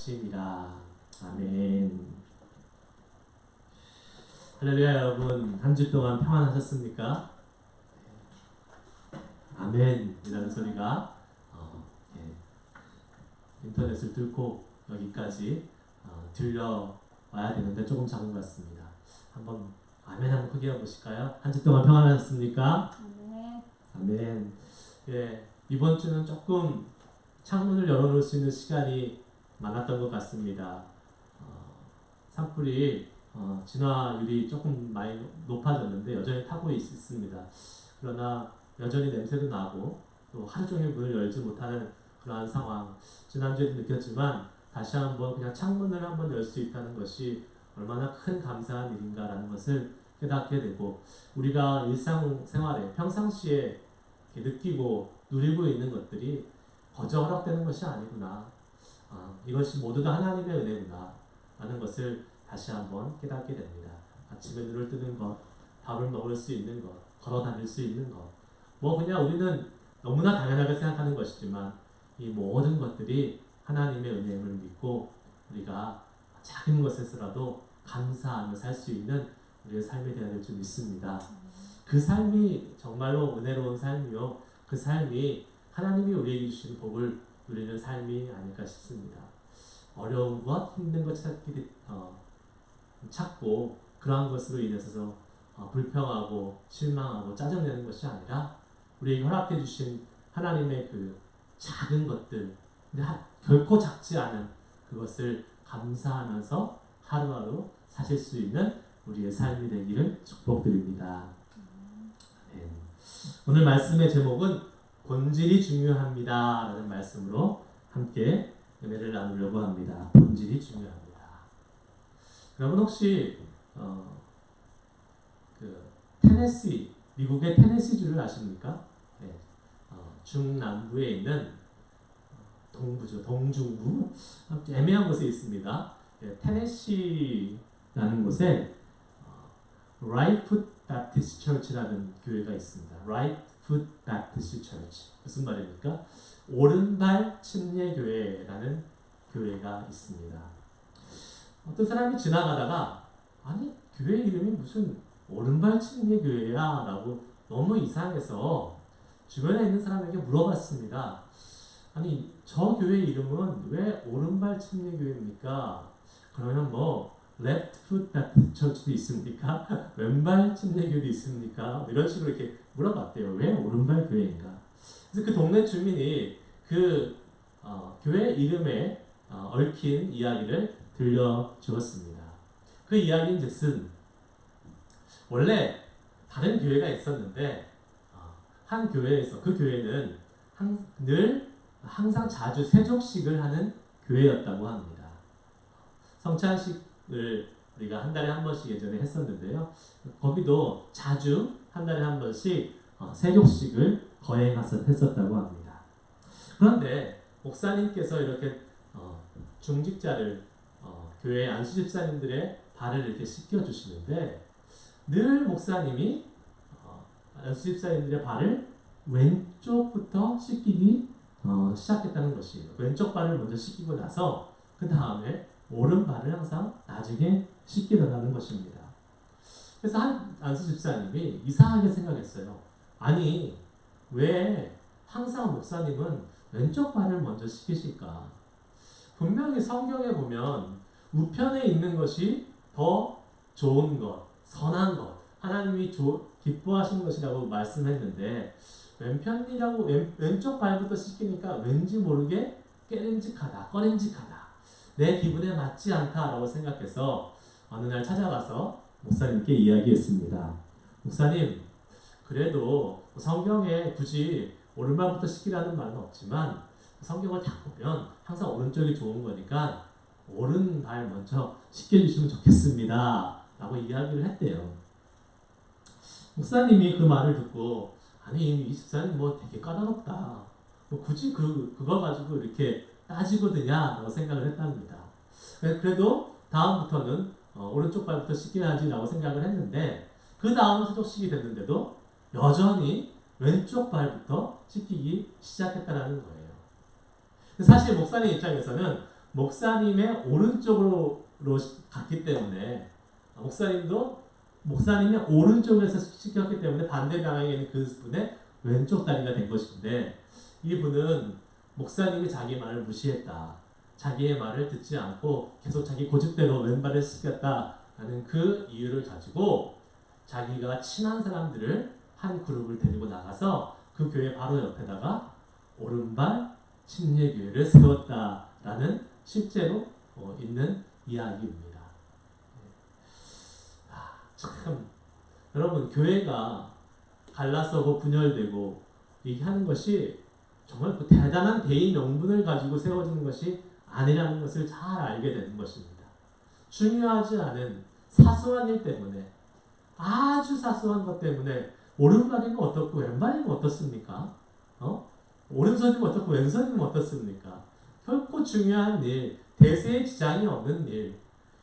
것이니라. 아멘. 할렐루야. 여러분, 한 주 동안 평안하셨습니까? 아멘 이라는 소리가 인터넷을 뚫고 여기까지 들려와야 되는데 조금 작은 것 같습니다. 한번 아멘 한번 크게 해보실까요? 한 주 동안 평안하셨습니까? 아멘. 아멘. 예, 이번 주는 조금 창문을 열어놓을 수 있는 시간이 많았던 것 같습니다. 산불이 진화율이 조금 많이 높아졌는데 여전히 타고 있습니다. 그러나 여전히 냄새도 나고 또 하루 종일 문을 열지 못하는 그러한 상황, 지난주에도 느꼈지만 다시 한번 그냥 창문을 한번 열 수 있다는 것이 얼마나 큰 감사한 일인가라는 것을 깨닫게 되고, 우리가 일상생활에 평상시에 느끼고 누리고 있는 것들이 거저 허락되는 것이 아니구나, 이것이 모두 다 하나님의 은혜구나 라는 것을 다시 한번 깨닫게 됩니다. 아침에 눈을 뜨는 것, 밥을 먹을 수 있는 것, 걸어 다닐 수 있는 것, 그냥 우리는 너무나 당연하게 생각하는 것이지만 이 모든 것들이 하나님의 은혜임을 믿고 우리가 작은 것에서라도 감사하며 살 수 있는 우리의 삶이 되어야 될 줄 믿습니다. 그 삶이 정말로 은혜로운 삶이요, 그 삶이 하나님이 우리에게 주신 복을 누리는 삶이 아닐까 싶습니다. 어려운 것, 힘든 것 찾고 그러한 것으로 인해서 불평하고 실망하고 짜증내는 것이 아니라 우리에게 허락해 주신 하나님의 그 작은 것들, 근데 결코 작지 않은 그것을 감사하면서 하루하루 사실 수 있는 우리의 삶이 되기를 축복드립니다. 네. 오늘 말씀의 제목은 본질이 중요합니다 라는 말씀으로 함께 은혜를 나누려고 합니다. 본질이 중요합니다. 여러분 혹시 테네시, 미국의 테네시주를 아십니까? 네. 중남부에 있는 동부죠, 동중부, 애매한 곳에 있습니다. 네, 테네시라는 곳에 라이프 바티스트 처치라는 교회가 있습니다. 라이프 바티스트 처치, 무슨 말입니까? 오른발 침례교회라는 교회가 있습니다. 어떤 사람이 지나가다가 아니 교회 이름이 무슨 오른발 침례교회야 라고 너무 이상해서 주변에 있는 사람에게 물어봤습니다. 아니 저 교회 이름은 왜 오른발 침례교회입니까? 그러면 Left Foot Baptist Church도 있습니까? 왼발 침례교회도 있습니까? 이런 식으로 이렇게 물어봤대요. 왜 오른발 교회인가? 그래서 그 동네 주민이 그 교회 이름에 얽힌 이야기를 들려주었습니다. 그 이야기인즉슨 원래 다른 교회가 있었는데 한 교회에서, 그 교회는 항상 자주 세족식을 하는 교회였다고 합니다. 성찬식을 우리가 한 달에 한 번씩 예전에 했었는데요. 거기도 자주 한 달에 한 번씩 세족식을 거행했었다고 합니다. 그런데 목사님께서 이렇게 중직자를 교회 안수집사님들의 발을 이렇게 씻겨주시는데 늘 목사님이 안수집사님들의 발을 왼쪽부터 씻기기 시작했다는 것이에요. 왼쪽 발을 먼저 씻기고 나서 그 다음에 오른발을 항상 나중에 씻기더라는 것입니다. 그래서 한 안수집사님이 이상하게 생각했어요. 아니 왜 항상 목사님은 왼쪽 발을 먼저 씻기실까? 분명히 성경에 보면 우편에 있는 것이 더 좋은 것, 선한 것, 하나님이 기뻐하시는 것이라고 말씀했는데 왼쪽 발부터 씻기니까 왠지 모르게 꺼림직하다, 내 기분에 맞지 않다라고 생각해서 어느 날 찾아가서 목사님께 이야기했습니다. 목사님, 그래도 성경에 굳이 오른발부터 씻기라는 말은 없지만 성경을 다 보면 항상 오른쪽이 좋은 거니까 오른발 먼저 씻겨주시면 좋겠습니다 라고 이야기를 했대요. 목사님이 그 말을 듣고 아니 이 집사님 되게 까다롭다, 굳이 그거 가지고 이렇게 따지고 드냐 라고 생각을 했답니다. 그래도 다음부터는 오른쪽 발부터 씻겨야지 라고 생각을 했는데 그 다음 세족식이 됐는데도 여전히 왼쪽 발부터 씻기기 시작했다는 거예요. 사실 목사님 입장에서는 목사님의 오른쪽으로 갔기 때문에 목사님의 오른쪽에서 시켰기 때문에 반대 방향에 있는 그분의 왼쪽 다리가 된 것인데 이분은 목사님이 자기 말을 무시했다. 자기의 말을 듣지 않고 계속 자기 고집대로 왼발을 시켰다라는 그 이유를 가지고 자기가 친한 사람들을 한 그룹을 데리고 나가서 그 교회 바로 옆에다가 오른발 침례교회를 세웠다라는 실제로 있는 이야기입니다. 참 여러분 교회가 갈라서고 분열되고 얘기하는 것이 정말 그 대단한 대의 명분을 가지고 세워지는 것이 아니라는 것을 잘 알게 되는 것입니다. 중요하지 않은 사소한 일 때문에 아주 사소한 것 때문에 오른발이면 어떻고 왼발이면 어떻습니까? 오른손이면 어떻고 왼손이면 어떻습니까? 결코 중요한 일, 대세에 지장이 없는 일,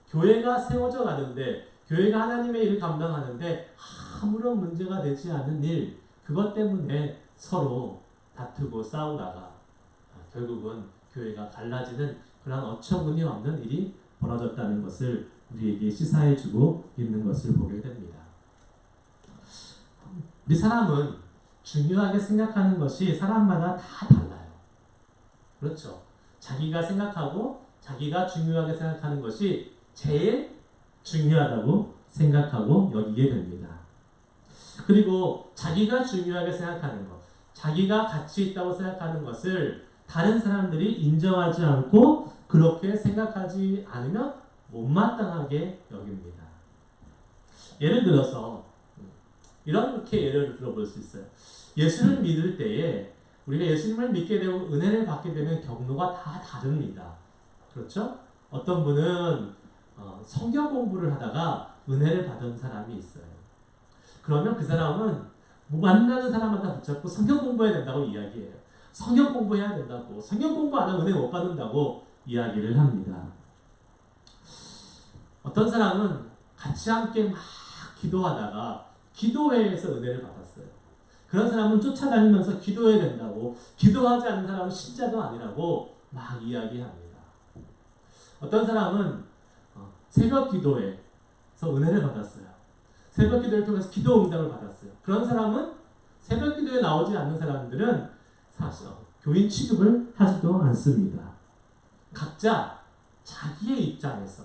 교회가 세워져 가는데 교회가 하나님의 일을 감당하는데 아무런 문제가 되지 않은 일, 그것 때문에 서로 다투고 싸우다가 결국은 교회가 갈라지는 그런 어처구니 없는 일이 벌어졌다는 것을 우리에게 시사해주고 있는 것을 보게 됩니다. 우리 사람은 중요하게 생각하는 것이 사람마다 다 달라요. 그렇죠? 자기가 생각하고 자기가 중요하게 생각하는 것이 제일 중요하다고 생각하고 여기게 됩니다. 그리고 자기가 중요하게 생각하는 것, 자기가 가치 있다고 생각하는 것을 다른 사람들이 인정하지 않고 그렇게 생각하지 않으면 못마땅하게 여깁니다. 예를 들어서 이렇게 예를 들어볼 수 있어요. 예수를 믿을 때에 우리가 예수님을 믿게 되고 은혜를 받게 되는 경로가 다 다릅니다. 그렇죠? 어떤 분은 성경 공부를 하다가 은혜를 받은 사람이 있어요. 그러면 그 사람은 만나는 사람마다 붙잡고 성경 공부해야 된다고 이야기해요. 성경 공부해야 된다고. 성경 공부 안 하면 은혜 못 받는다고 이야기를 합니다. 어떤 사람은 같이 함께 막 기도하다가 기도회에서 은혜를 받았어요. 그런 사람은 쫓아다니면서 기도해야 된다고, 기도하지 않는 사람은 신자도 아니라고 막 이야기합니다. 어떤 사람은 새벽 기도회에서 은혜를 받았어요. 새벽 기도를 통해서 기도 응답을 받았어요. 그런 사람은 새벽 기도에 나오지 않는 사람들은 사실 교인 취급을 하지도 않습니다. 각자 자기의 입장에서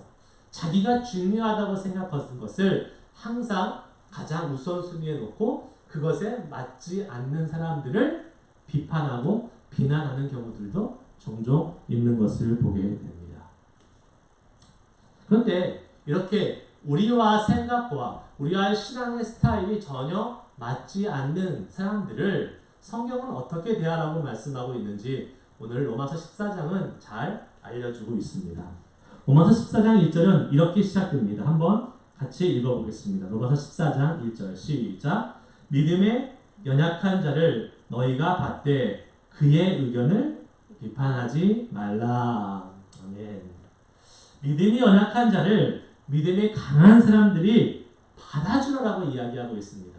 자기가 중요하다고 생각하는 것을 항상 가장 우선순위에 놓고 그것에 맞지 않는 사람들을 비판하고 비난하는 경우들도 종종 있는 것을 보게 됩니다. 그런데 이렇게 우리와 생각과 우리와의 신앙의 스타일이 전혀 맞지 않는 사람들을 성경은 어떻게 대하라고 말씀하고 있는지 오늘 로마서 14장은 잘 알려주고 있습니다. 로마서 14장 1절은 이렇게 시작됩니다. 한번 같이 읽어보겠습니다. 로마서 14장 1절 시작. 믿음에 연약한 자를 너희가 받되 그의 의견을 비판하지 말라. 아멘. 믿음이 연약한 자를 믿음이 강한 사람들이 받아주라고 이야기하고 있습니다.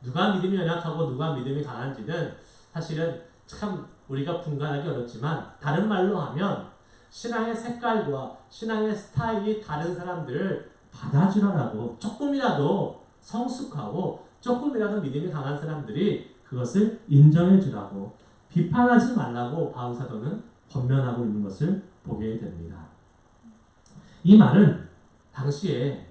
누가 믿음이 연약하고 누가 믿음이 강한지는 사실은 참 우리가 분간하기 어렵지만 다른 말로 하면 신앙의 색깔과 신앙의 스타일이 다른 사람들을 받아주라고, 조금이라도 성숙하고 조금이라도 믿음이 강한 사람들이 그것을 인정해 주라고, 비판하지 말라고 바울 사도는 권면하고 있는 것을 보게 됩니다. 이 말은 당시에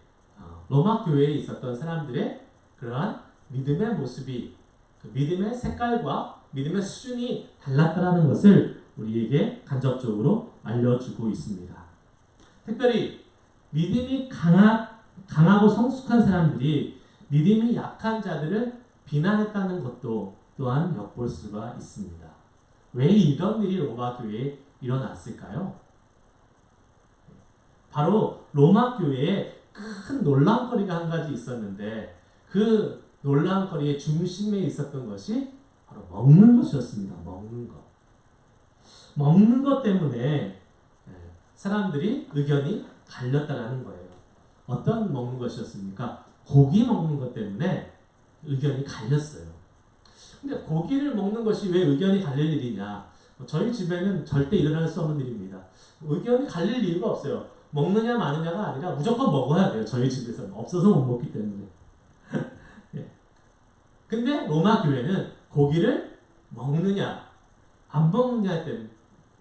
로마 교회에 있었던 사람들의 그러한 믿음의 모습이, 그 믿음의 색깔과 믿음의 수준이 달랐다는 것을 우리에게 간접적으로 알려주고 있습니다. 특별히 믿음이 강하고 성숙한 사람들이 믿음이 약한 자들을 비난했다는 것도 또한 엿볼 수가 있습니다. 왜 이런 일이 로마 교회에 일어났을까요? 바로 로마 교회에 큰 논란거리가 한 가지 있었는데 그 논란거리의 중심에 있었던 것이 바로 먹는 것이었습니다. 먹는 것 때문에 사람들이 의견이 갈렸다라는 거예요. 어떤 먹는 것이었습니까? 고기 먹는 것 때문에 의견이 갈렸어요. 근데 고기를 먹는 것이 왜 의견이 갈릴 일이냐? 저희 집에는 절대 일어날 수 없는 일입니다. 의견이 갈릴 이유가 없어요. 먹느냐 마느냐가 아니라 무조건 먹어야 돼요. 저희 집에서는 없어서 못 먹기 때문에. 예. 근데 로마 교회는 고기를 먹느냐 안 먹느냐의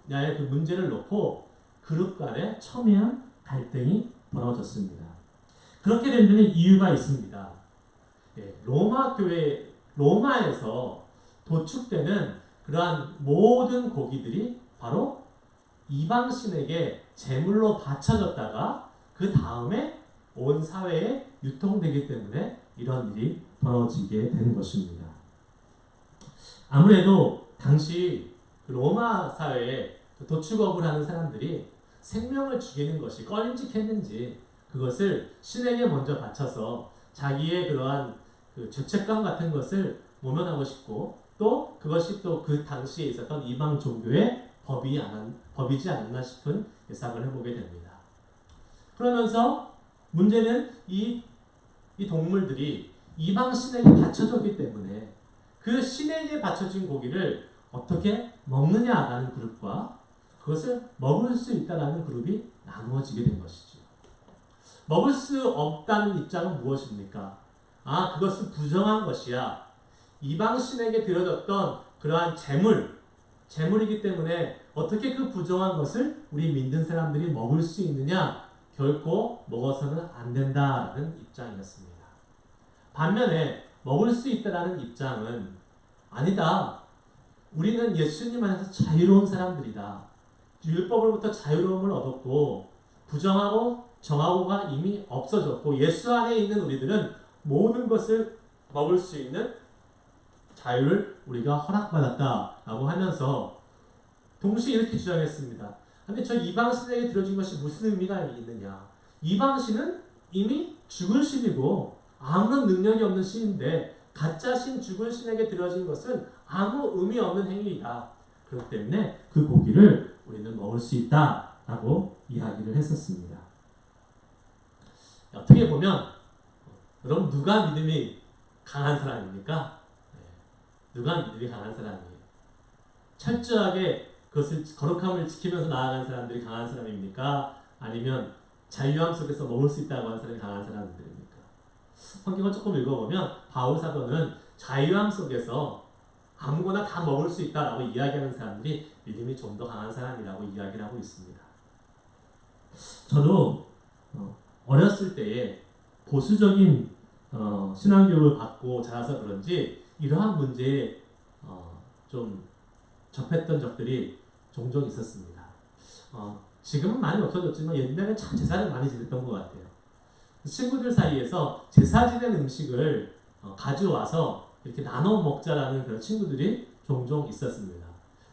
그 문제를 놓고 그룹 간에 첨예한 갈등이 벌어졌습니다. 그렇게 된 데는 이유가 있습니다. 예. 로마에서 도축되는 그러한 모든 고기들이 바로 이방신에게 제물로 바쳐졌다가 그 다음에 온 사회에 유통되기 때문에 이런 일이 벌어지게 된 것입니다. 아무래도 당시 로마 사회에 도축업을 하는 사람들이 생명을 죽이는 것이 꺼림직했는지 그것을 신에게 먼저 바쳐서 자기의 그러한 그 죄책감 같은 것을 모면하고 싶고 또 그것이 또 그 당시에 있었던 이방 종교의 법이지 않았나 싶은 예상을 해보게 됩니다. 그러면서 문제는 이 동물들이 이방 신에게 바쳐졌기 때문에 그 신에게 바쳐진 고기를 어떻게 먹느냐라는 그룹과 그것을 먹을 수 있다라는 그룹이 나누어지게 된 것이죠. 먹을 수 없다는 입장은 무엇입니까? 그것은 부정한 것이야. 이방 신에게 드려졌던 그러한 재물이기 때문에 어떻게 그 부정한 것을 우리 믿는 사람들이 먹을 수 있느냐? 결코 먹어서는 안 된다라는 입장이었습니다. 반면에 먹을 수 있다라는 입장은 아니다. 우리는 예수님 안에서 자유로운 사람들이다. 율법으로부터 자유로움을 얻었고 부정하고 정하고가 이미 없어졌고 예수 안에 있는 우리들은 모든 것을 먹을 수 있는 자유를 우리가 허락받았다라고 하면서 동시에 이렇게 주장했습니다. 근데 저 이방신에게 들어진 것이 무슨 의미가 있느냐? 이방신은 이미 죽은 신이고 아무런 능력이 없는 신인데 가짜 신 죽은 신에게 들어진 것은 아무 의미 없는 행위이다. 그렇기 때문에 그 고기를 우리는 먹을 수 있다라고 이야기를 했었습니다. 어떻게 보면 여러분 누가 믿음이 강한 사람입니까? 누가 믿음이 강한 사람이에요? 철저하게 그것을 거룩함을 지키면서 나아가는 사람들이 강한 사람입니까? 아니면 자유함 속에서 먹을 수 있다고 하는 사람이 강한 사람들입니까? 성경을 조금 읽어보면 바울 사도는 자유함 속에서 아무거나 다 먹을 수 있다라고 이야기하는 사람들이 믿음이 좀 더 강한 사람이라고 이야기를 하고 있습니다. 저도 어렸을 때에 보수적인 신앙교육을 받고 자라서 그런지 이러한 문제에 좀 접했던 적들이 종종 있었습니다. 지금은 많이 없어졌지만 옛날에 참 제사를 많이 지냈던 것 같아요. 친구들 사이에서 제사 지낸 음식을 가져와서 이렇게 나눠 먹자라는 그런 친구들이 종종 있었습니다.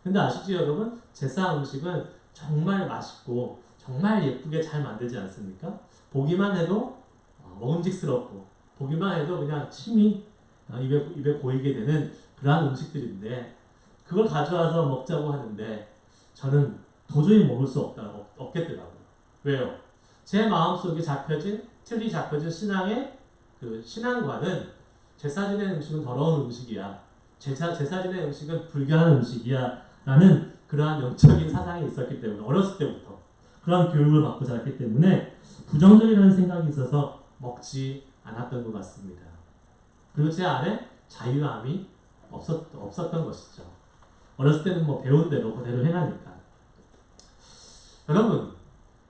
근데 아시죠 여러분? 제사 음식은 정말 맛있고 정말 예쁘게 잘 만들지 않습니까? 보기만 해도 먹음직스럽고 보기만 해도 그냥 침이 입에 고이게 되는 그러한 음식들인데 그걸 가져와서 먹자고 하는데 저는 도저히 먹을 수 없겠더라고요. 왜요? 제 마음속에 틀이 잡혀진 신앙의 그 신앙과는 제사 지낸 음식은 더러운 음식이야. 제사 지낸 음식은 불결한 음식이야. 라는 그러한 영적인 사상이 있었기 때문에 어렸을 때부터 그런 교육을 받고 자랐기 때문에 부정적이라는 생각이 있어서 먹지 않았던 것 같습니다. 그리고 제 안에 자유함이 없었던 것이죠. 어렸을 때는 뭐 배운 대로 그대로 행하니까. 여러분,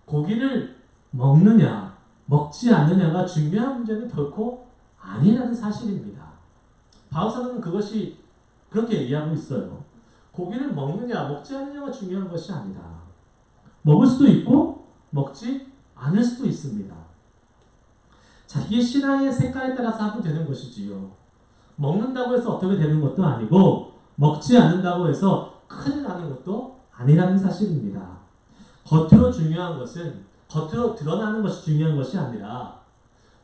고기를 먹느냐, 먹지 않느냐가 중요한 문제는 결코 아니라는 사실입니다. 바울 사도는 그것이 그렇게 얘기하고 있어요. 고기를 먹느냐, 먹지 않느냐가 중요한 것이 아니다. 먹을 수도 있고, 먹지 않을 수도 있습니다. 자기의 신앙의 색깔에 따라서 하면 되는 것이지요. 먹는다고 해서 어떻게 되는 것도 아니고, 먹지 않는다고 해서 큰일 나는 것도 아니라는 사실입니다. 겉으로 드러나는 것이 중요한 것이 아니라,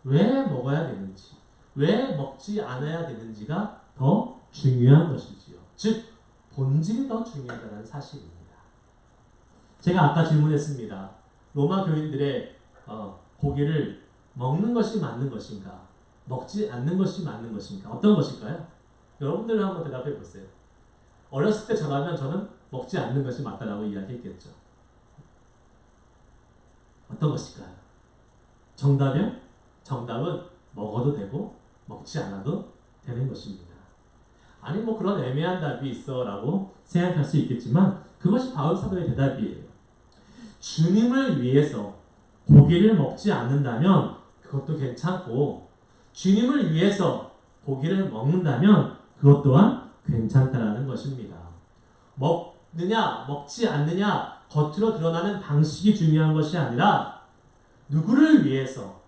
왜 먹어야 되는지, 왜 먹지 않아야 되는지가 더 중요한 것이지요. 즉, 본질이 더 중요하다는 사실입니다. 제가 아까 질문했습니다. 로마 교인들의 고기를 먹는 것이 맞는 것인가? 먹지 않는 것이 맞는 것인가? 어떤 것일까요? 여러분들 한번 대답해 보세요. 어렸을 때 저라면 저는 먹지 않는 것이 맞다라고 이야기했겠죠. 어떤 것일까요? 정답은 먹어도 되고 먹지 않아도 되는 것입니다. 아니 뭐 그런 애매한 답이 있어 라고 생각할 수 있겠지만 그것이 바울 사도의 대답이에요. 주님을 위해서 고기를 먹지 않는다면 그것도 괜찮고 주님을 위해서 고기를 먹는다면 그것 또한 괜찮다라는 것입니다. 먹느냐 먹지 않느냐 겉으로 드러나는 방식이 중요한 것이 아니라 누구를 위해서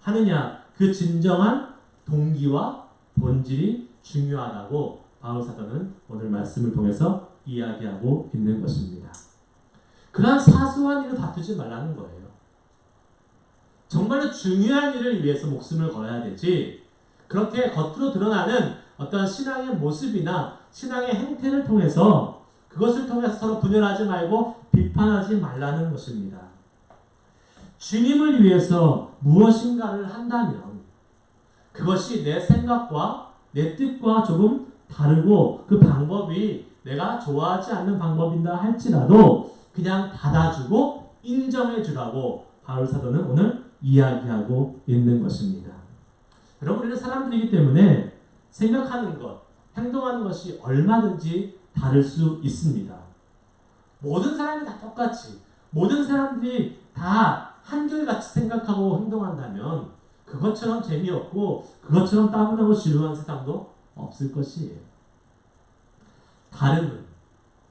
하느냐 그 진정한 동기와 본질이 중요하다고 바울 사도는 오늘 말씀을 통해서 이야기하고 있는 것입니다. 그러한 사소한 일을 다투지 말라는 거예요. 정말로 중요한 일을 위해서 목숨을 걸어야 되지 그렇게 겉으로 드러나는 어떤 신앙의 모습이나 신앙의 행태를 통해서 그것을 통해서 서로 분열하지 말고 비판하지 말라는 것입니다. 주님을 위해서 무엇인가를 한다면 그것이 내 생각과 내 뜻과 조금 다르고 그 방법이 내가 좋아하지 않는 방법인다 할지라도 그냥 받아주고 인정해주라고 바울 사도는 오늘 이야기하고 있는 것입니다. 여러분 우리는 사람들이기 때문에 생각하는 것, 행동하는 것이 얼마든지 다를 수 있습니다. 모든 사람이 다 똑같이 모든 사람들이 다 한결같이 생각하고 행동한다면 그것처럼 재미없고 그것처럼 따분하고 지루한 세상도 없을 것이에요. 다름은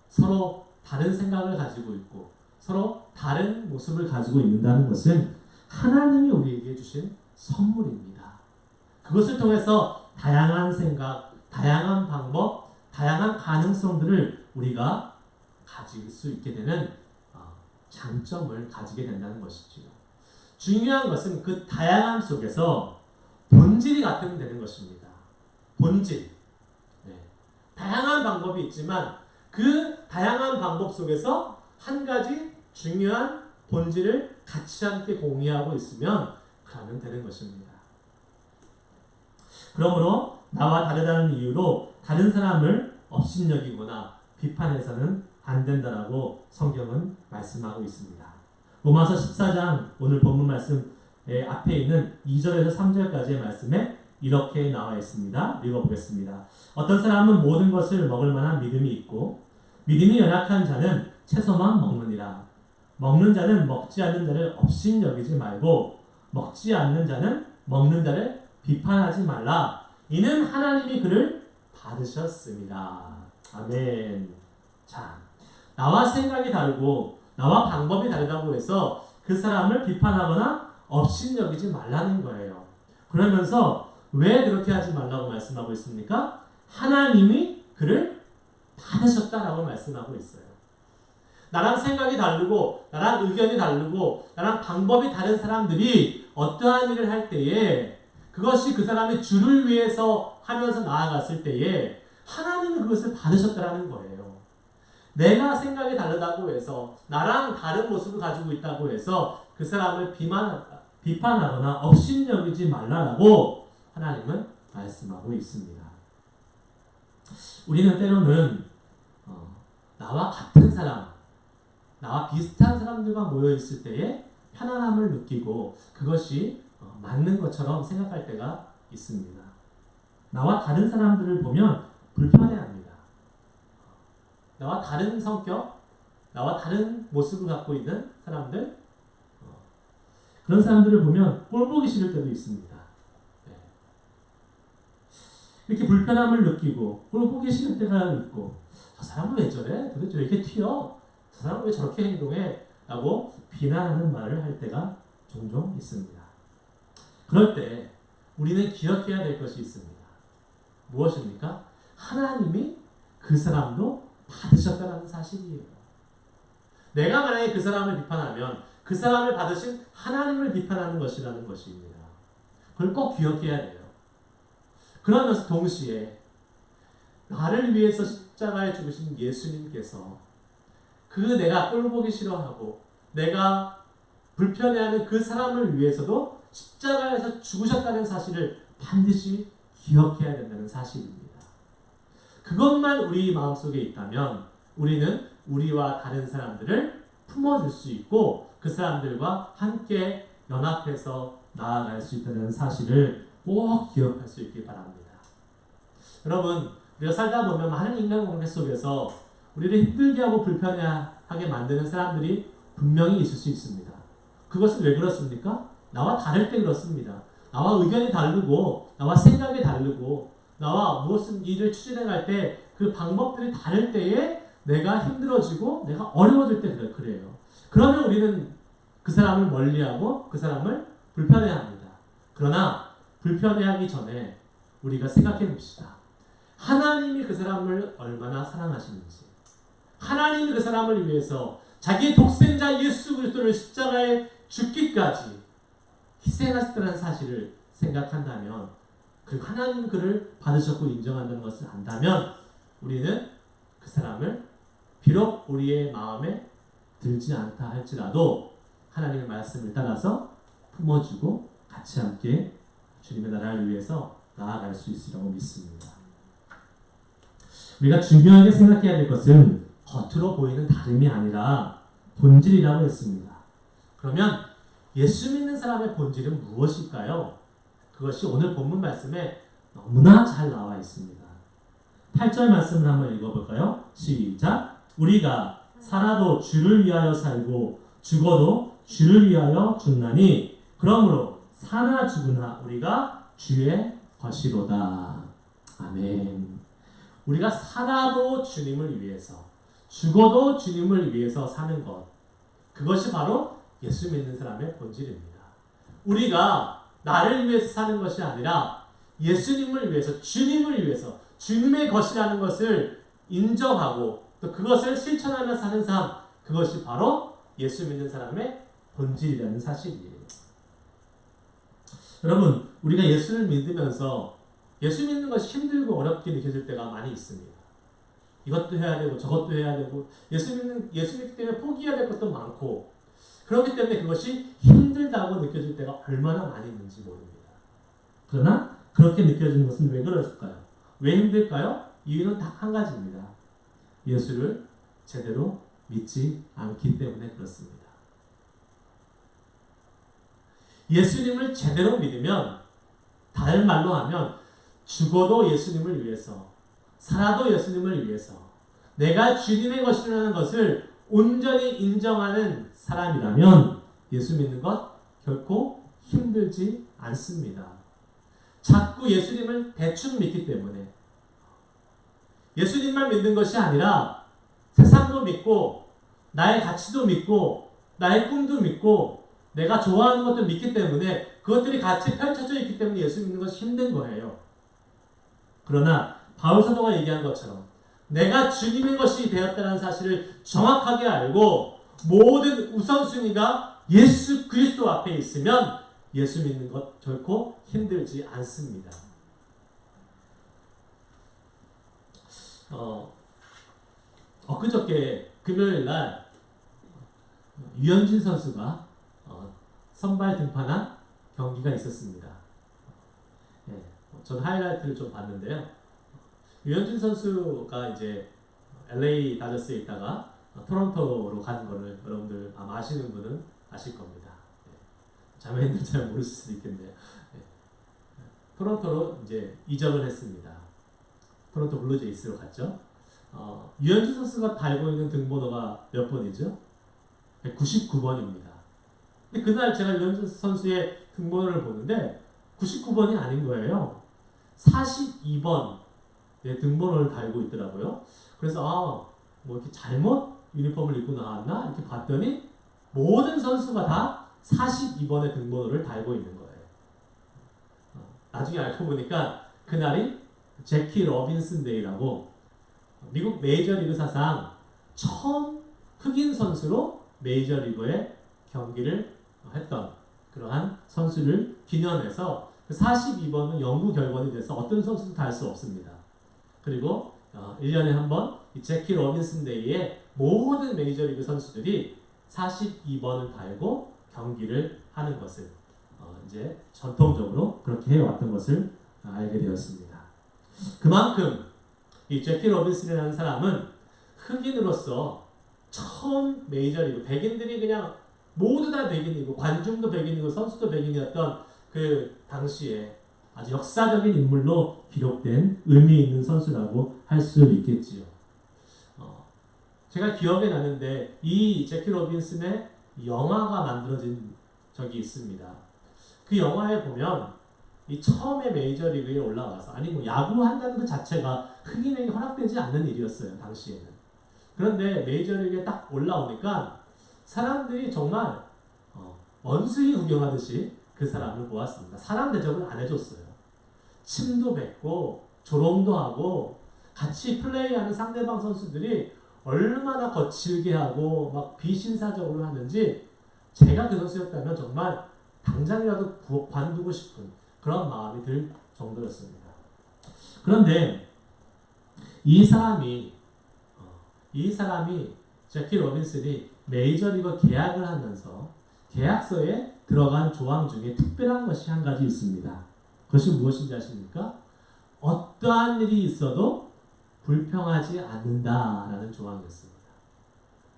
서로 다른 생각을 가지고 있고 서로 다른 모습을 가지고 있는다는 것은 하나님이 우리에게 주신 선물입니다. 그것을 통해서 다양한 생각, 다양한 방법, 다양한 가능성들을 우리가 가질 수 있게 되는 장점을 가지게 된다는 것이지요. 중요한 것은 그 다양함 속에서 본질이 같으면 되는 것입니다. 본질. 네. 다양한 방법이 있지만 그 다양한 방법 속에서 한 가지 중요한 본질을 같이 함께 공유하고 있으면 그러면 되는 것입니다. 그러므로 나와 다르다는 이유로 다른 사람을 업신여기거나 비판해서는 안 된다라고 성경은 말씀하고 있습니다. 로마서 14장 오늘 본문 말씀 앞에 있는 2절에서 3절까지의 말씀에 이렇게 나와 있습니다. 읽어보겠습니다. 어떤 사람은 모든 것을 먹을 만한 믿음이 있고 믿음이 연약한 자는 채소만 먹느니라. 먹는 자는 먹지 않는 자를 업신여기지 말고 먹지 않는 자는 먹는 자를 비판하지 말라. 이는 하나님이 그를 받으셨습니다. 아멘. 자, 나와 생각이 다르고 나와 방법이 다르다고 해서 그 사람을 비판하거나 업신여기지 말라는 거예요. 그러면서 왜 그렇게 하지 말라고 말씀하고 있습니까? 하나님이 그를 받으셨다라고 말씀하고 있어요. 나랑 생각이 다르고 나랑 의견이 다르고 나랑 방법이 다른 사람들이 어떠한 일을 할 때에 그것이 그 사람의 주를 위해서 하면서 나아갔을 때에 하나님은 그것을 받으셨다라는 거예요. 내가 생각이 다르다고 해서 나랑 다른 모습을 가지고 있다고 해서 그 사람을 비판하거나 업신여기지 말라라고 하나님은 말씀하고 있습니다. 우리는 때로는 나와 같은 사람, 나와 비슷한 사람들과 모여 있을 때에 편안함을 느끼고 그것이 맞는 것처럼 생각할 때가 있습니다. 나와 다른 사람들을 보면 불편해합니다. 나와 다른 성격, 나와 다른 모습을 갖고 있는 사람들, 그런 사람들을 보면 꼴보기 싫을 때도 있습니다. 네. 이렇게 불편함을 느끼고 꼴보기 싫을 때가 있고 저 사람은 왜 저래? 도대체 왜 이렇게 튀어? 저 사람은 왜 저렇게 행동해? 라고 비난하는 말을 할 때가 종종 있습니다. 그럴 때 우리는 기억해야 될 것이 있습니다. 무엇입니까? 하나님이 그 사람도 받으셨다는 사실이에요. 내가 만약에 그 사람을 비판하면 그 사람을 받으신 하나님을 비판하는 것이라는 것입니다. 그걸 꼭 기억해야 돼요. 그러면서 동시에 나를 위해서 십자가에 죽으신 예수님께서 그 내가 꼴보기 싫어하고 내가 불편해하는 그 사람을 위해서도 십자가에서 죽으셨다는 사실을 반드시 기억해야 된다는 사실입니다. 그것만 우리 마음속에 있다면 우리는 우리와 다른 사람들을 품어줄 수 있고 그 사람들과 함께 연합해서 나아갈 수 있다는 사실을 꼭 기억할 수 있길 바랍니다. 여러분, 우리가 살다 보면 많은 인간관계 속에서 우리를 힘들게 하고 불편하게 만드는 사람들이 분명히 있을 수 있습니다. 그것은 왜 그렇습니까? 나와 다를 때 그렇습니다. 나와 의견이 다르고 나와 생각이 다르고 나와 무엇을 일을 추진해갈 때 그 방법들이 다를 때에 내가 힘들어지고 내가 어려워질 때 그래요. 그러면 우리는 그 사람을 멀리하고 그 사람을 불편해합니다. 그러나 불편해하기 전에 우리가 생각해 봅시다. 하나님이 그 사람을 얼마나 사랑하시는지, 하나님이 그 사람을 위해서 자기의 독생자 예수 그리스도를 십자가에 죽기까지 희생하셨다는 사실을 생각한다면, 그리고 하나님이 그를 받으셨고 인정한다는 것을 안다면 우리는 그 사람을 비록 우리의 마음에 들지 않다 할지라도 하나님의 말씀을 따라서 품어주고 같이 함께 주님의 나라를 위해서 나아갈 수 있으리라고 믿습니다. 우리가 중요하게 생각해야 될 것은 겉으로 보이는 다름이 아니라 본질이라고 했습니다. 그러면 예수 믿는 사람의 본질은 무엇일까요? 그것이 오늘 본문 말씀에 너무나 잘 나와 있습니다. 8절 말씀을 한번 읽어볼까요? 시작! 우리가 살아도 주를 위하여 살고 죽어도 주를 위하여 죽나니 그러므로 사나 죽으나 우리가 주의 것이로다. 아멘. 우리가 살아도 주님을 위해서, 죽어도 주님을 위해서 사는 것, 그것이 바로 예수 믿는 사람의 본질입니다. 우리가 나를 위해서 사는 것이 아니라 예수님을 위해서, 주님을 위해서, 주님의 것이라는 것을 인정하고 또 그것을 실천하며 사는 삶, 그것이 바로 예수 믿는 사람의 본질이라는 사실이에요. 여러분, 우리가 예수를 믿으면서 예수 믿는 것이 힘들고 어렵게 느껴질 때가 많이 있습니다. 이것도 해야 되고 저것도 해야 되고 예수 믿기 때문에 포기해야 될 것도 많고, 그렇기 때문에 그것이 힘들다고 느껴질 때가 얼마나 많이 있는지 모릅니다. 그러나 그렇게 느껴지는 것은 왜 그럴까요? 왜 힘들까요? 이유는 딱 한 가지입니다. 예수를 제대로 믿지 않기 때문에 그렇습니다. 예수님을 제대로 믿으면, 다른 말로 하면 죽어도 예수님을 위해서, 살아도 예수님을 위해서, 내가 주님의 것이라는 것을 온전히 인정하는 사람이라면 예수 믿는 것 결코 힘들지 않습니다. 자꾸 예수님을 대충 믿기 때문에, 예수님만 믿는 것이 아니라 세상도 믿고 나의 가치도 믿고 나의 꿈도 믿고 내가 좋아하는 것도 믿기 때문에 그것들이 같이 펼쳐져 있기 때문에 예수 믿는 것이 힘든 거예요. 그러나 바울 사도가 얘기한 것처럼 내가 주님의 것이 되었다는 사실을 정확하게 알고 모든 우선순위가 예수 그리스도 앞에 있으면 예수 믿는 것 결코 힘들지 않습니다. 엊그저께 금요일 날 유현진 선수가 선발 등판한 경기가 있었습니다. 저는 하이라이트를 좀 봤는데요. 유현진 선수가 이제 LA 다저스에 있다가 토론토로 간 거를 여러분들 아마 아시는 분은 아실 겁니다. 자매님들 잘 모르실 수도 있겠네요. 토론토로 이제 이적을 했습니다. 토론토 블루제이스로 갔죠. 유현진 선수가 달고 있는 등번호가 몇 번이죠? 99번입니다. 근데 그날 제가 유현진 선수의 등번호를 보는데 99번이 아닌 거예요. 42번 등번호를 달고 있더라고요. 그래서 뭐 이렇게 잘못 유니폼을 입고 나왔나 이렇게 봤더니 모든 선수가 다 42번의 등번호를 달고 있는 거예요. 나중에 알고 보니까 그날이 제키 로빈슨 데이라고 미국 메이저리그 사상 처음 흑인 선수로 메이저리그에 경기를 했던 그러한 선수를 기념해서 그 42번은 영구 결번이 돼서 어떤 선수도 달 수 없습니다. 그리고 1년에 한 번 이 제키 로빈슨 데이에 모든 메이저리그 선수들이 42번을 달고 경기를 하는 것을 이제 전통적으로 그렇게 해왔던 것을 알게 되었습니다. 그만큼 이 제키 로빈슨이라는 사람은 흑인으로서 처음 메이저리그, 백인들이 그냥 모두 다 백인이고 관중도 백인이고 선수도 백인이었던 그 당시에 아주 역사적인 인물로 기록된 의미 있는 선수라고 할 수 있겠지요. 제가 기억에 나는데 이 제키 로빈슨의 영화가 만들어진 적이 있습니다. 그 영화에 보면 이 처음에 메이저리그에 올라와서 아니 뭐 야구한다는 것 자체가 흑인에게 허락되지 않는 일이었어요. 당시에는. 그런데 메이저리그에 딱 올라오니까 사람들이 정말 원숭이 구경하듯이 그 사람을 보았습니다. 사람 대접을 안 해줬어요. 침도 뱉고 조롱도 하고 같이 플레이하는 상대방 선수들이 얼마나 거칠게 하고 막 비신사적으로 하는지 제가 그 선수였다면 정말 당장이라도 관두고 싶은 그런 마음이 들 정도였습니다. 그런데 이 사람이 제키 로빈슨이 메이저리그 계약을 하면서 계약서에 들어간 조항 중에 특별한 것이 한 가지 있습니다. 그것이 무엇인지 아십니까? 어떠한 일이 있어도 불평하지 않는다라는 조항이었습니다.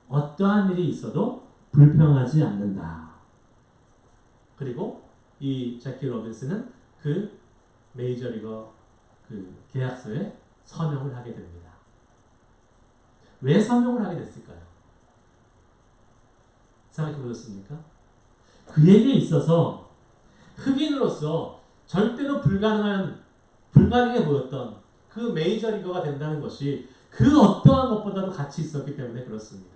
어떠한 일이 있어도 불평하지 않는다. 그리고 이 제키 로빈슨은 그 메이저리그 그 계약서에 서명을 하게 됩니다. 왜 서명을 하게 됐을까요? 생각해 보셨습니까? 그에게 있어서 흑인으로서 절대로 불가능해 보였던 그 메이저리거가 된다는 것이 그 어떠한 것보다도 가치 있었기 때문에 그렇습니다.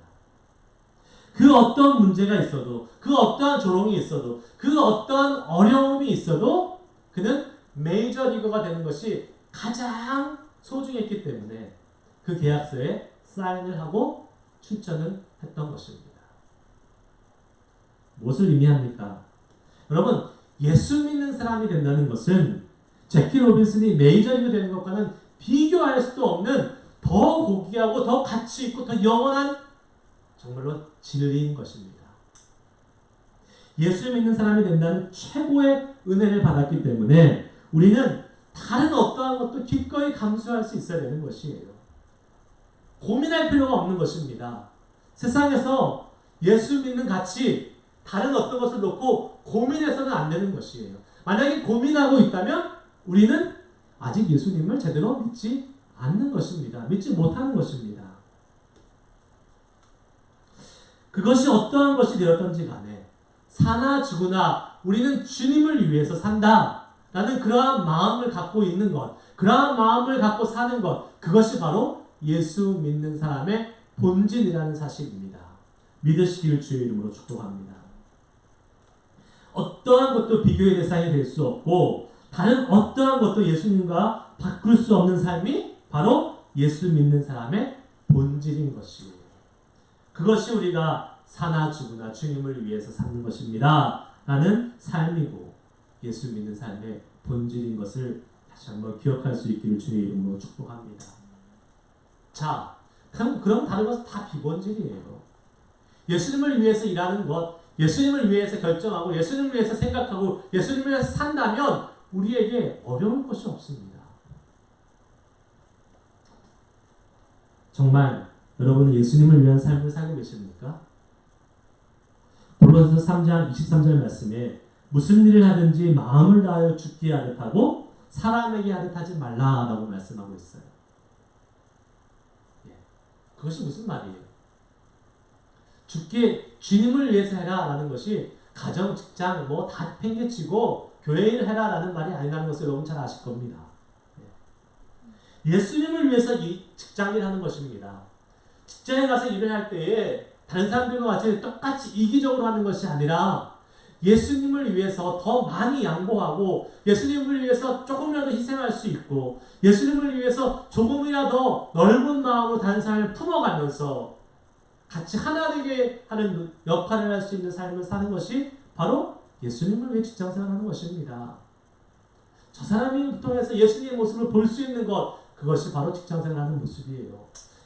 그 어떤 문제가 있어도, 그 어떠한 조롱이 있어도, 그 어떠한 어려움이 있어도 그는 메이저리거가 되는 것이 가장 소중했기 때문에 그 계약서에 사인을 하고 출전을 했던 것입니다. 무엇을 의미합니까? 여러분, 예수 믿는 사람이 된다는 것은 제키 로빈슨이 메이저리그 되는 것과는 비교할 수도 없는 더 고귀하고 더 가치 있고 더 영원한 정말로 진리인 것입니다. 예수 믿는 사람이 된다는 최고의 은혜를 받았기 때문에 우리는 다른 어떠한 것도 기꺼이 감수할 수 있어야 되는 것이에요. 고민할 필요가 없는 것입니다. 세상에서 예수 믿는 가치 다른 어떤 것을 놓고 고민해서는 안 되는 것이에요. 만약에 고민하고 있다면 우리는 아직 예수님을 제대로 믿지 않는 것입니다. 믿지 못하는 것입니다. 그것이 어떠한 것이 되었던지 간에 사나 죽으나 우리는 주님을 위해서 산다 라는 그러한 마음을 갖고 있는 것, 그러한 마음을 갖고 사는 것, 그것이 바로 예수 믿는 사람의 본질이라는 사실입니다. 믿으시기를 주의 이름으로 축복합니다. 어떠한 것도 비교의 대상이 될 수 없고 다른 어떠한 것도 예수님과 바꿀 수 없는 삶이 바로 예수 믿는 사람의 본질인 것이에요. 그것이 우리가 사나 죽으나 주님을 위해서 사는 것입니다. 라는 삶이고 예수 믿는 삶의 본질인 것을 다시 한번 기억할 수 있기를 주의 이름으로 축복합니다. 자, 그럼 다른 것은 다 비본질이에요. 예수님을 위해서 일하는 것, 예수님을 위해서 결정하고 예수님을 위해서 생각하고 예수님을 위해서 산다면 우리에게 어려울 것이 없습니다. 정말 여러분은 예수님을 위한 삶을 살고 계십니까? 고린도서 3장 23절 말씀에 무슨 일을 하든지 마음을 다하여 죽게 하듯 하고 사람에게 하듯 하지 말라라고 말씀하고 있어요. 그것이 무슨 말이에요? 주님을 위해서 해라 라는 것이 가정, 직장 뭐 다 팽개치고 교회 일 해라 라는 말이 아니라는 것을 여러분 잘 아실 겁니다. 예수님을 위해서 이 직장 일 하는 것입니다. 직장에 가서 일을 할 때에 다른 사람들과 같이 똑같이 이기적으로 하는 것이 아니라 예수님을 위해서 더 많이 양보하고 예수님을 위해서 조금이라도 희생할 수 있고 예수님을 위해서 조금이라도 넓은 마음으로 다른 사람을 품어가면서 같이 하나 되게 하는 역할을 할 수 있는 삶을 사는 것이 바로 예수님을 위해 직장생활을 하는 것입니다. 저 사람을 통해서 예수님의 모습을 볼 수 있는 것, 그것이 바로 직장생활을 하는 모습이에요.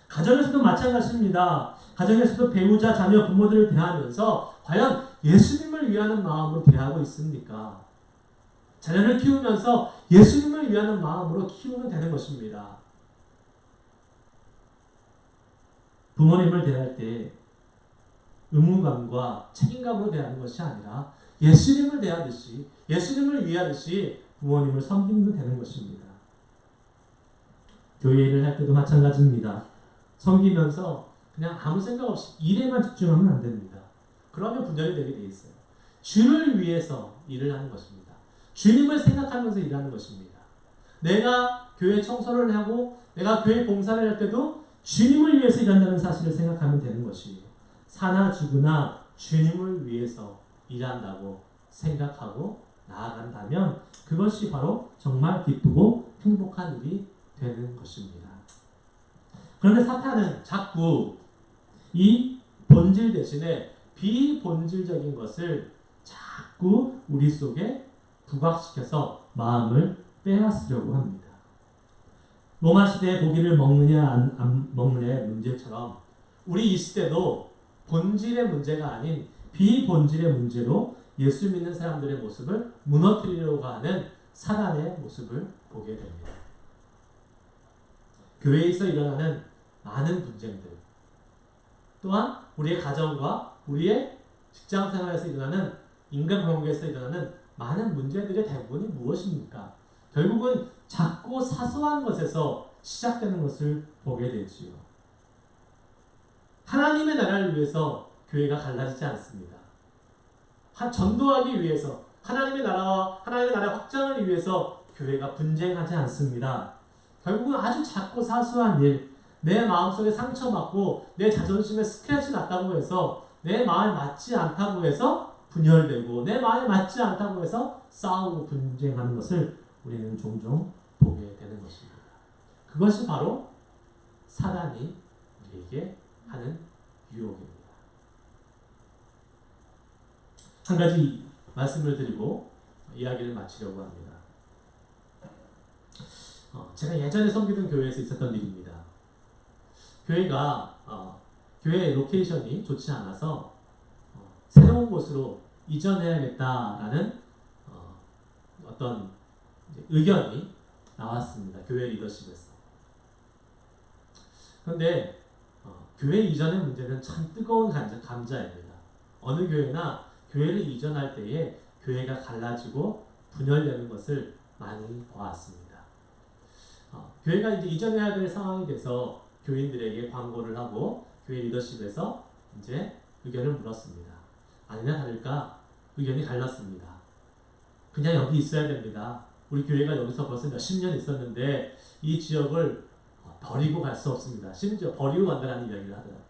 가정에서도 마찬가지입니다. 가정에서도 배우자, 자녀, 부모들을 대하면서 과연 예수님을 위하는 마음으로 대하고 있습니까? 자녀를 키우면서 예수님을 위하는 마음으로 키우면 되는 것입니다. 부모님을 대할 때 의무감과 책임감으로 대하는 것이 아니라 예수님을 대하듯이 예수님을 위하듯이 부모님을 섬기면 되는 것입니다. 교회 일을 할 때도 마찬가지입니다. 섬기면서 그냥 아무 생각 없이 일에만 집중하면 안 됩니다. 그러면 분열이 되게 돼 있어요. 주를 위해서 일을 하는 것입니다. 주님을 생각하면서 일하는 것입니다. 내가 교회 청소를 하고 내가 교회 봉사를 할 때도 주님을 위해서 일한다는 사실을 생각하면 되는 것이에요. 사나 죽으나 주님을 위해서 일한다고 생각하고 나아간다면 그것이 바로 정말 기쁘고 행복한 일이 되는 것입니다. 그런데 사탄은 자꾸 이 본질 대신에 비본질적인 것을 자꾸 우리 속에 부각시켜서 마음을 빼앗으려고 합니다. 로마 시대의 고기를 먹느냐 안 먹느냐의 문제처럼 우리 이 시대도 본질의 문제가 아닌 비본질의 문제로 예수 믿는 사람들의 모습을 무너뜨리려고 하는 사단의 모습을 보게 됩니다. 교회에서 일어나는 많은 분쟁들, 또한 우리의 가정과 우리의 직장 생활에서 일어나는 인간관계에서 일어나는 많은 문제들의 대부분이 무엇입니까? 결국은 작고 사소한 것에서 시작되는 것을 보게 되지요. 하나님의 나라를 위해서 교회가 갈라지지 않습니다. 전도하기 위해서 하나님의 나라와 하나님의 나라 확장을 위해서 교회가 분쟁하지 않습니다. 결국은 아주 작고 사소한 일, 내 마음속에 상처받고 내 자존심에 스크래치 났다고 해서 내 마음에 맞지 않다고 해서 분열되고 내 마음에 맞지 않다고 해서 싸우고 분쟁하는 것을 우리는 종종 보게 되는 것입니다. 그것이 바로 사단이 우리에게 하는 유혹입니다. 한 가지 말씀을 드리고 이야기를 마치려고 합니다. 제가 예전에 섬기던 교회에서 있었던 일입니다. 교회가 교회 로케이션이 좋지 않아서 새로운 곳으로 이전해야겠다라는 어떤 의견이 나왔습니다. 교회 리더십에서. 그런데 교회 이전의 문제는 참 뜨거운 감자입니다. 어느 교회나 교회를 이전할 때에 교회가 갈라지고 분열되는 것을 많이 보았습니다. 교회가 이제 이전해야 될 상황이 돼서 교인들에게 광고를 하고 교회 리더십에서 이제 의견을 물었습니다. 아니나 다를까 의견이 갈랐습니다. 그냥 여기 있어야 됩니다. 우리 교회가 여기서 벌써 몇십 년 있었는데 이 지역을 버리고 갈 수 없습니다. 심지어 버리고 간다는 이야기를 하더라고요.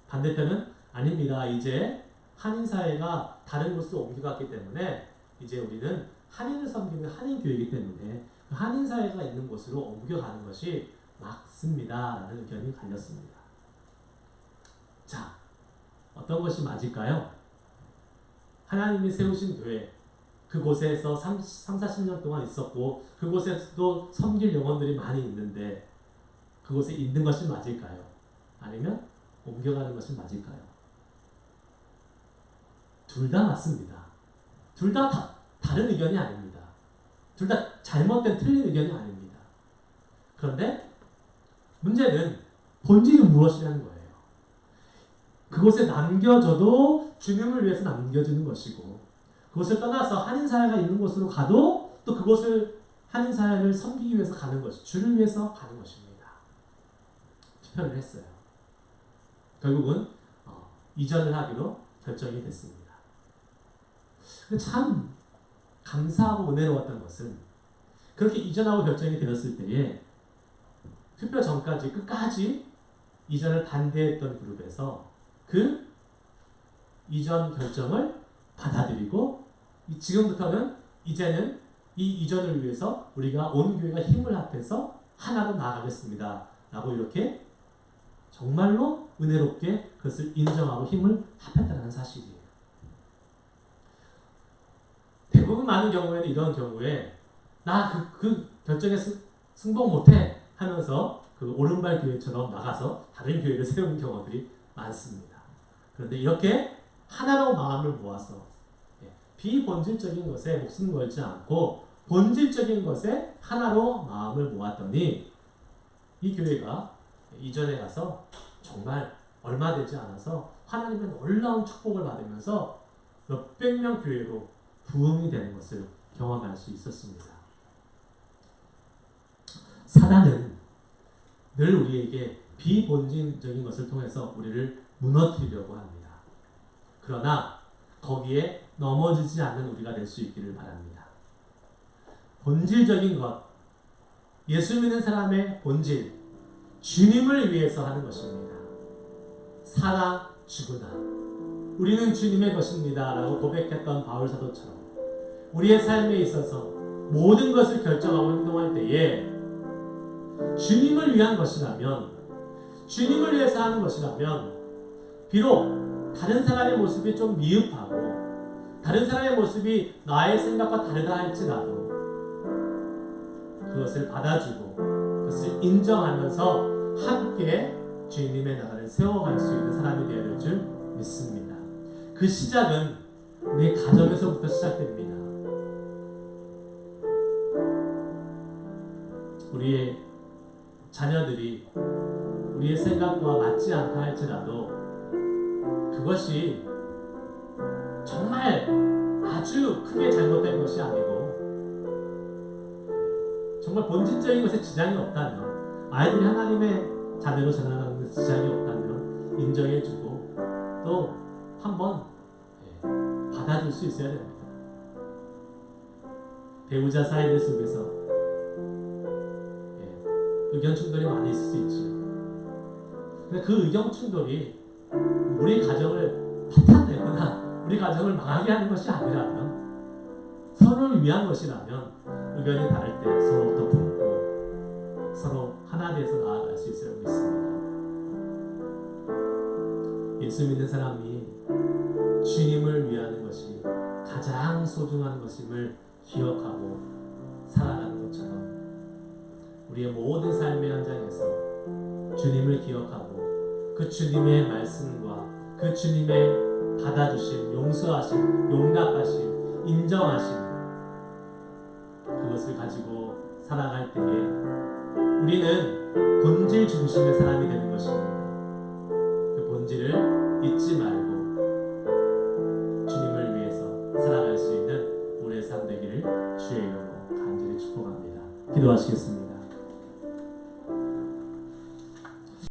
반대편은 아닙니다. 이제 한인사회가 다른 곳으로 옮겨갔기 때문에 이제 우리는 한인을 섬기는 한인교회이기 때문에 그 한인사회가 있는 곳으로 옮겨가는 것이 맞습니다. 라는 의견이 갈렸습니다. 자, 어떤 것이 맞을까요? 하나님이 세우신 교회, 그곳에서 30-40년 동안 있었고 그곳에서도 섬길 영혼들이 많이 있는데 그곳에 있는 것이 맞을까요? 아니면 옮겨가는 것이 맞을까요? 둘 다 맞습니다. 둘 다 다른 의견이 아닙니다. 둘 다 잘못된 틀린 의견이 아닙니다. 그런데 문제는 본질이 무엇이냐는 거예요. 그곳에 남겨져도 주님을 위해서 남겨지는 것이고 그곳을 떠나서 한인사회가 있는 곳으로 가도 또 그곳을 한인사회를 섬기기 위해서 가는 것이 주를 위해서 가는 것입니다. 투표를 했어요. 결국은 이전을 하기로 결정이 됐습니다. 참 감사하고 은혜로웠던 것은 그렇게 이전하고 결정이 되었을 때에 투표 전까지 끝까지 이전을 반대했던 그룹에서 그 이전 결정을 받아들이고 지금부터는 이제는 이 이전을 위해서 우리가 온 교회가 힘을 합해서 하나로 나아가겠습니다. 라고 이렇게 정말로 은혜롭게 그것을 인정하고 힘을 합했다는 사실이에요. 대부분 많은 경우에는 이런 경우에 나 그 결정에 승복 못해 하면서 그 오른발 교회처럼 나가서 다른 교회를 세우는 경우들이 많습니다. 그런데 이렇게 하나로 마음을 모아서 비본질적인 것에 목숨 걸지 않고 본질적인 것에 하나로 마음을 모았더니 이 교회가 이전에 가서 정말 얼마 되지 않아서 하나님의 놀라운 축복을 받으면서 몇백 명 교회로 부흥이 되는 것을 경험할 수 있었습니다. 사단은 늘 우리에게 비본질적인 것을 통해서 우리를 무너뜨리려고 합니다. 그러나 거기에 넘어지지 않는 우리가 될 수 있기를 바랍니다. 본질적인 것, 예수 믿는 사람의 본질, 주님을 위해서 하는 것입니다. 살아 죽으나 우리는 주님의 것입니다 라고 고백했던 바울 사도처럼 우리의 삶에 있어서 모든 것을 결정하고 행동할 때에 주님을 위한 것이라면, 주님을 위해서 하는 것이라면, 비록 다른 사람의 모습이 좀 미흡하고 다른 사람의 모습이 나의 생각과 다르다 할지라도 그것을 받아주고 그것을 인정하면서 함께 주님의 나라를 세워갈 수 있는 사람이 되어야 될 줄 믿습니다. 그 시작은 우리 가정에서부터 시작됩니다. 우리의 자녀들이 우리의 생각과 맞지 않다 할지라도 그것이 정말 아주 크게 잘못된 것이 아니고 정말 본질적인 것에 지장이 없다면, 아이들이 하나님의 자녀로 자라나는 것에 지장이 없다면 인정해주고 또 한번 받아줄 수 있어야 됩니다. 배우자 사이들 속에서 의견 충돌이 많이 있을 수 있지요. 근데 그 의견 충돌이 우리 가정을 파탄내거나 우리 가정을 망하게 하는 것이 아니라면, 서로를 위한 것이라면 의견이 다를 때 서로부터 품고 서로 하나 돼서 나아갈 수 있을 믿습니다. 예수 믿는 사람이 주님을 위하는 것이 가장 소중한 것임을 기억하고 살아가는 것처럼 우리의 모든 삶의 현장에서 주님을 기억하고 그 주님의 말씀과 그 주님의 받아주심, 용서하심, 용납하심, 인정하심, 그것을 가지고 살아갈 때에 우리는 본질 중심의 사람이 되는 것입니다. 그 본질을 잊지 말고 주님을 위해서 살아갈 수 있는 우리의 삶 되기를 주의 이름으로 간절히 축복합니다. 기도하시겠습니다.